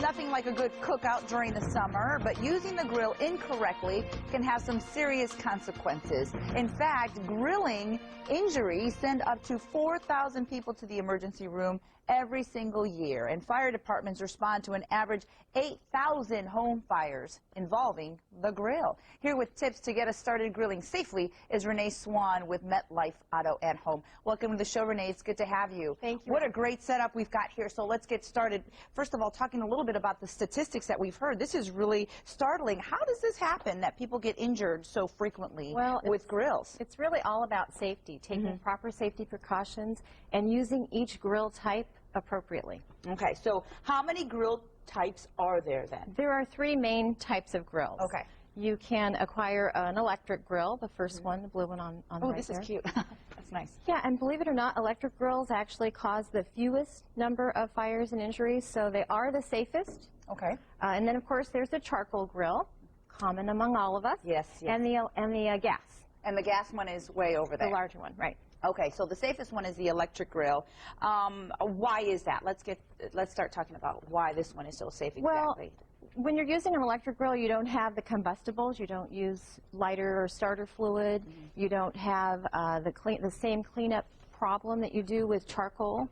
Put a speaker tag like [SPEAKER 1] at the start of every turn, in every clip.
[SPEAKER 1] nothing like a good cookout during the summer, but using the grill incorrectly can have some serious consequences. In fact, grilling injuries send up to 4,000 people to the emergency room every single year, and fire departments respond to an average 8,000 home fires involving the grill. Here with tips to get us started grilling safely is Renee Swan with MetLife Auto at Home. Welcome to the show, Renee. It's good to have you.
[SPEAKER 2] Thank you.
[SPEAKER 1] What a great setup we've got here. So let's get started. First of all, talking a little bit about the statistics that we've heard. This is really startling. How does this happen that people get injured so frequently with grills?
[SPEAKER 2] It's really all about safety, taking proper safety precautions and using each grill type appropriately.
[SPEAKER 1] Okay, so how many grill types are there then?
[SPEAKER 2] There are three main types of grills.
[SPEAKER 1] Okay.
[SPEAKER 2] You can acquire an electric grill, the first one, the blue one on the right
[SPEAKER 1] this
[SPEAKER 2] there.
[SPEAKER 1] is cute. That's nice.
[SPEAKER 2] Yeah, and believe it or not, electric grills actually cause the fewest number of fires and injuries, so they are the safest.
[SPEAKER 1] Okay.
[SPEAKER 2] And then, of course, there's the charcoal grill, common among all of us.
[SPEAKER 1] Yes, yes.
[SPEAKER 2] And the gas.
[SPEAKER 1] And the gas one is way over there.
[SPEAKER 2] The larger one, right.
[SPEAKER 1] Okay, so the safest one is the electric grill. Why is that? Let's start talking about why this one is so safe exactly.
[SPEAKER 2] Well, when you're using an electric grill, you don't have the combustibles. You don't use lighter or starter fluid. You don't have the same cleanup problem that you do with charcoal.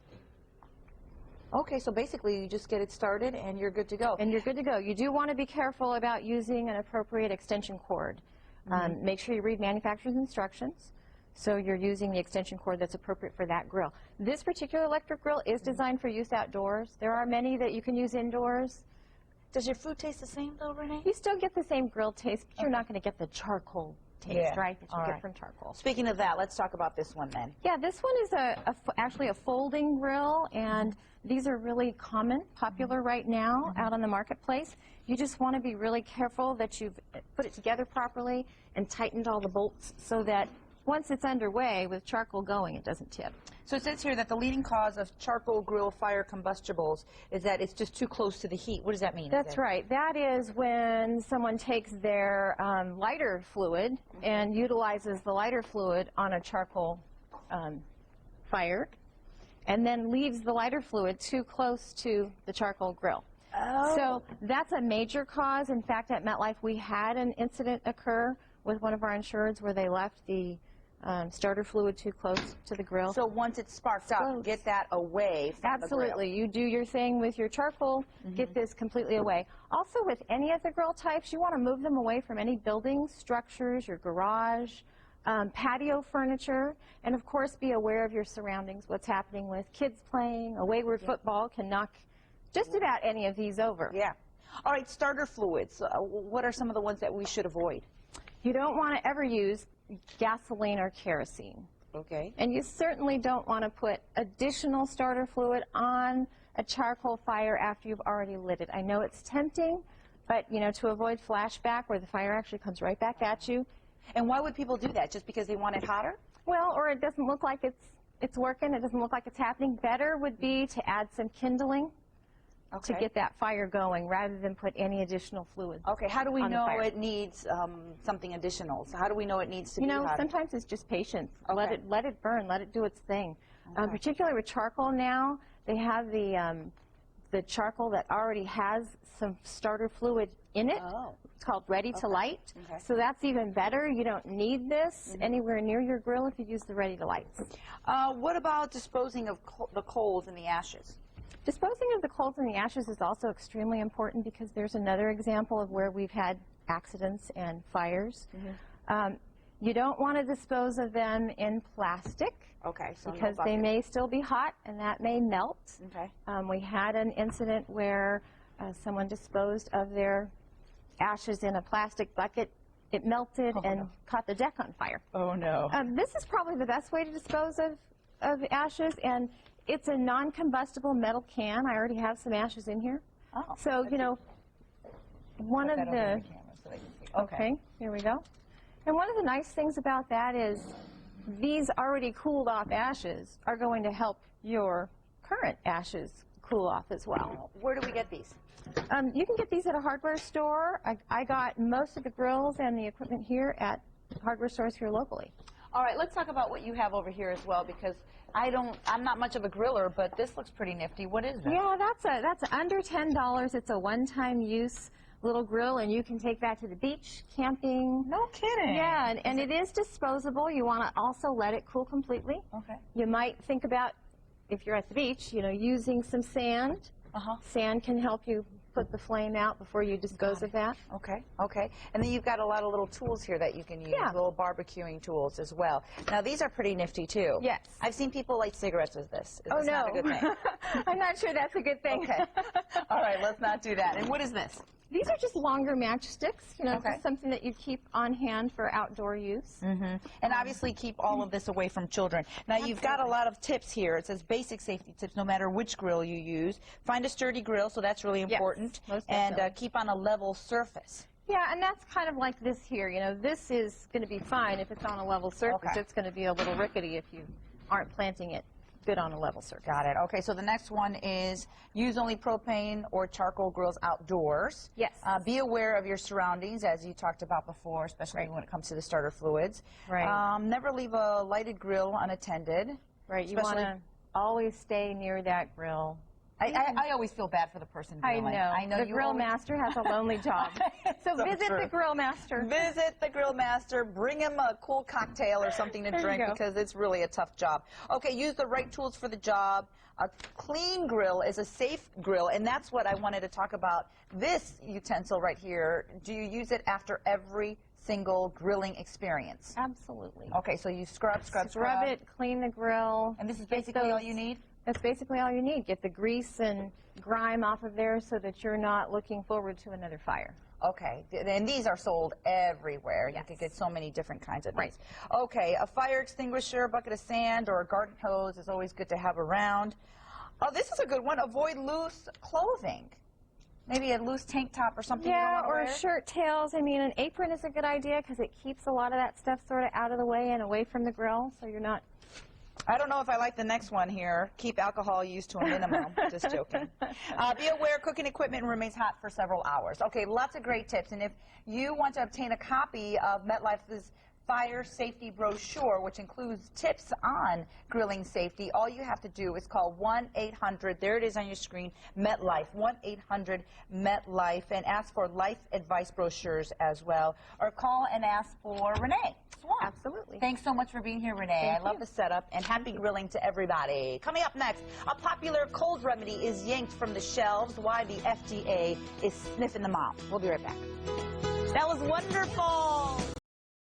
[SPEAKER 1] Okay, so basically you just get it started and you're good to go.
[SPEAKER 2] And you're good to go. You do want to be careful about using an appropriate extension cord. Make sure you read manufacturer's instructions. So you're using the extension cord that's appropriate for that grill. This particular electric grill is designed for use outdoors. There are many that you can use indoors.
[SPEAKER 1] Does your food taste the same though, Renee?
[SPEAKER 2] You still get the same grill taste, but you're not going to get the charcoal taste, right, that you get from charcoal.
[SPEAKER 1] Speaking of that, let's talk about this one then.
[SPEAKER 2] Yeah, this one is actually a folding grill, and these are really common, popular right now out on the marketplace. You just want to be really careful that you've put it together properly and tightened all the bolts so that once it's underway with charcoal going, it doesn't tip.
[SPEAKER 1] So it says here that the leading cause of charcoal grill fire combustibles is that it's just too close to the heat. What does that mean?
[SPEAKER 2] That's right. That is when someone takes their lighter fluid and utilizes the lighter fluid on a charcoal fire and then leaves the lighter fluid too close to the charcoal grill.
[SPEAKER 1] Oh.
[SPEAKER 2] So that's a major cause. In fact, at MetLife, we had an incident occur with one of our insureds where they left the starter fluid too close to the grill.
[SPEAKER 1] So once it's sparked up, get that away from the grill.
[SPEAKER 2] Absolutely. You do your thing with your charcoal, get this completely away. Also, with any of the grill types, you want to move them away from any buildings, structures, your garage, patio furniture, and of course be aware of your surroundings, what's happening with kids playing. A wayward football can knock just about any of these over.
[SPEAKER 1] Yeah. All right, starter fluids. What are some of the ones that we should avoid?
[SPEAKER 2] You don't want to ever use gasoline or kerosene.
[SPEAKER 1] Okay.
[SPEAKER 2] And you certainly don't want to put additional starter fluid on a charcoal fire after you've already lit it. I know it's tempting, but you know, to avoid flashback where the fire actually comes right back at you.
[SPEAKER 1] And why would people do that? Just because they want it hotter?
[SPEAKER 2] Well, or it doesn't look like it's working, it doesn't look like it's happening. Better would be to add some kindling to get that fire going rather than put any additional fluid.
[SPEAKER 1] Okay, how do we know it needs something additional? So how do we know it needs to be hotter?
[SPEAKER 2] Sometimes it's just patience.
[SPEAKER 1] Okay.
[SPEAKER 2] Let it burn, let it do its thing.
[SPEAKER 1] Okay.
[SPEAKER 2] Particularly with charcoal now, they have the charcoal that already has some starter fluid in it.
[SPEAKER 1] Oh.
[SPEAKER 2] It's called ready to light.
[SPEAKER 1] Okay.
[SPEAKER 2] So that's even better. You don't need this anywhere near your grill if you use the ready to light.
[SPEAKER 1] What about disposing of the coals and the ashes?
[SPEAKER 2] Disposing of the coals and the ashes is also extremely important because there's another example of where we've had accidents and fires. You don't want to dispose of them in plastic.
[SPEAKER 1] Okay, so
[SPEAKER 2] because they may still be hot and that may melt.
[SPEAKER 1] Okay.
[SPEAKER 2] We had an incident where someone disposed of their ashes in a plastic bucket. It melted and caught the deck on fire.
[SPEAKER 1] Oh no.
[SPEAKER 2] This is probably the best way to dispose of ashes, and it's a non-combustible metal can. I already have some ashes in here.
[SPEAKER 1] Oh.
[SPEAKER 2] So, you know, one of the...
[SPEAKER 1] Okay,
[SPEAKER 2] here we go. And one of the nice things about that is these already cooled off ashes are going to help your current ashes cool off as well.
[SPEAKER 1] Where do we get these?
[SPEAKER 2] You can get these at a hardware store. I got most of the grills and the equipment here at hardware stores here locally.
[SPEAKER 1] All right, let's talk about what you have over here as well, because I'm not much of a griller, but this looks pretty nifty. What is that?
[SPEAKER 2] Yeah, that's under $10. It's a one-time use little grill, and you can take that to the beach, camping.
[SPEAKER 1] No kidding.
[SPEAKER 2] Yeah, and it is disposable. You want to also let it cool completely.
[SPEAKER 1] Okay.
[SPEAKER 2] You might think about, if you're at the beach, you know, using some sand. Sand can help you put the flame out before you dispose of that.
[SPEAKER 1] Okay, okay. And then you've got a lot of little tools here that you can use,
[SPEAKER 2] Yeah.
[SPEAKER 1] little barbecuing tools as well. Now, these are pretty nifty, too.
[SPEAKER 2] Yes.
[SPEAKER 1] I've seen people light cigarettes with this. Is
[SPEAKER 2] Oh,
[SPEAKER 1] this
[SPEAKER 2] no.
[SPEAKER 1] not a good thing?
[SPEAKER 2] I'm not sure that's a good thing.
[SPEAKER 1] Okay. All right, let's not do that. And what is this?
[SPEAKER 2] These are just longer matchsticks, you know,
[SPEAKER 1] Okay.
[SPEAKER 2] just something that you keep on hand for outdoor use.
[SPEAKER 1] And obviously keep all of this away from children. Now, you've got a lot of tips here. It says basic safety tips no matter which grill you use. Find a sturdy grill, so that's really important.
[SPEAKER 2] most
[SPEAKER 1] and
[SPEAKER 2] definitely.
[SPEAKER 1] keep on a level surface.
[SPEAKER 2] Yeah, and that's kind of like this here. You know, this is going to be fine if it's on a level surface.
[SPEAKER 1] Okay.
[SPEAKER 2] It's going to be a little rickety if you aren't planting it good on a level surface.
[SPEAKER 1] Got it. Okay, so the next one is use only propane or charcoal grills outdoors.
[SPEAKER 2] Yes.
[SPEAKER 1] Be aware of your surroundings, as you talked about before, especially when it comes to the starter fluids.
[SPEAKER 2] Right.
[SPEAKER 1] Never leave a lighted grill unattended.
[SPEAKER 2] Right, you want to always stay near that grill.
[SPEAKER 1] I always feel bad for the person grilling.
[SPEAKER 2] I know. The grill master has a lonely job. So visit
[SPEAKER 1] true.
[SPEAKER 2] the grill master.
[SPEAKER 1] Visit the grill master. Bring him a cool cocktail or something to
[SPEAKER 2] There you
[SPEAKER 1] drink,
[SPEAKER 2] go.
[SPEAKER 1] because it's really a tough job. Okay, use the right tools for the job. A clean grill is a safe grill, and that's what I wanted to talk about. This utensil right here, do you use it after every single grilling experience?
[SPEAKER 2] Absolutely.
[SPEAKER 1] Okay, so you scrub
[SPEAKER 2] it, clean the grill.
[SPEAKER 1] And this is basically all you need?
[SPEAKER 2] That's basically all you need. Get the grease and grime off of there so that you're not looking forward to another fire.
[SPEAKER 1] Okay, and these are sold everywhere.
[SPEAKER 2] Yes.
[SPEAKER 1] You can get so many different kinds of
[SPEAKER 2] Right.
[SPEAKER 1] these. Okay, a fire extinguisher, a bucket of sand, or a garden hose is always good to have around. Oh, this is a good one. Avoid loose clothing. Maybe a loose tank top or something.
[SPEAKER 2] Yeah,
[SPEAKER 1] you don't
[SPEAKER 2] or
[SPEAKER 1] wanna wear?
[SPEAKER 2] shirt tails. I mean, an apron is a good idea because it keeps a lot of that stuff sort of out of the way and away from the grill, so you're not...
[SPEAKER 1] I don't know if I like the next one here. Keep alcohol use to a minimum. Just joking. Be aware cooking equipment remains hot for several hours. Okay, lots of great tips. And if you want to obtain a copy of MetLife's fire safety brochure, which includes tips on grilling safety, all you have to do is call 1-800, there it is on your screen, MetLife, 1-800-MET-LIFE, and ask for life advice brochures as well. Or call and ask for Renee Swan.
[SPEAKER 2] Absolutely.
[SPEAKER 1] Thanks so much for being here, Renee.
[SPEAKER 2] Thank
[SPEAKER 1] I love
[SPEAKER 2] you.
[SPEAKER 1] the setup, and happy grilling to everybody. Coming up next, a popular cold remedy is yanked from the shelves. Why the FDA is sniffing them out. We'll be right back. That was wonderful.